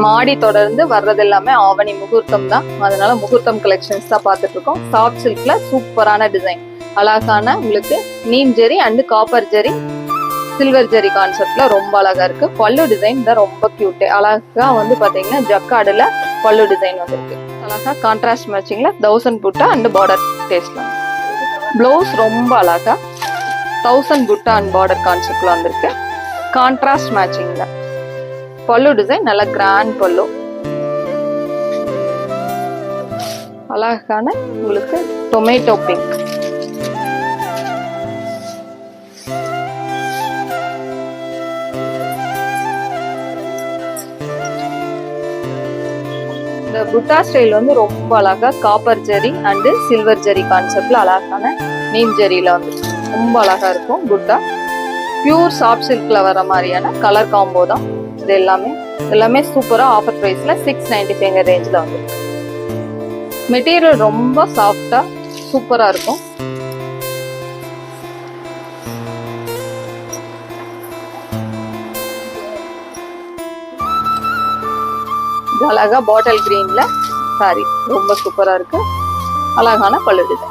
மாடி தொடர்ந்து வர்றது எல்லாமே ஆவணி முகூர்த்தம் தான். அதனால முகூர்த்தம் கலெக்ஷன்ஸ் தான் பார்த்துட்டு இருக்கோம். சாஃப்ட் சில்க்ல சூப்பரான டிசைன், அழகான உங்களுக்கு நீம் ஜெரி அண்ட் காப்பர் ஜெரி சில்வர் ஜெரி கான்செப்ட்ல ரொம்ப அழகா இருக்கு. பல்லு டிசைன் தான் ரொம்ப கியூட். அழகா வந்து பாத்தீங்கன்னா ஜக்கார்டுல பல்லு டிசைன் வந்திருக்கு. அழகா கான்ட்ராஸ்ட் மேட்சிங்ல 1000 புட்டா அண்ட் பார்டர் டேஸ்ட்ல. பிளவுஸ் ரொம்ப அழகா 1000 புட்டா அண்ட் பார்டர் கான்செப்ட்ல வந்திருக்கு. கான்ட்ராஸ்ட் மேட்சிங்ல பல்லு டிசைன் நல்ல கிராண்ட் பல்லு. அழகான உங்களுக்கு டொமேட்டோ பிங்க். இந்த புட்டா ஸ்டைல் வந்து ரொம்ப அழகா காப்பர் ஜெரி அண்ட் சில்வர் ஜெரி கான்செப்ட்ல அழகான நீம் ஜெரியில வந்து ரொம்ப அழகா இருக்கும். புட்டா பியூர் சாஃப்ட் சில்க்ல வர மாதிரியான கலர் காம்போ தான் இது எல்லாமே சூப்பரா ஆஃபர் பிரைஸ்ல 695 ரேஞ்ச்ல வந்து. மெட்டீரியல் ரொம்ப சாஃப்டா சூப்பரா இருக்கும். இது அழகா பாட்டில் கிரீன்ல சாரி ரொம்ப சூப்பரா இருக்கு. அழகான பல்லு டிசைன்.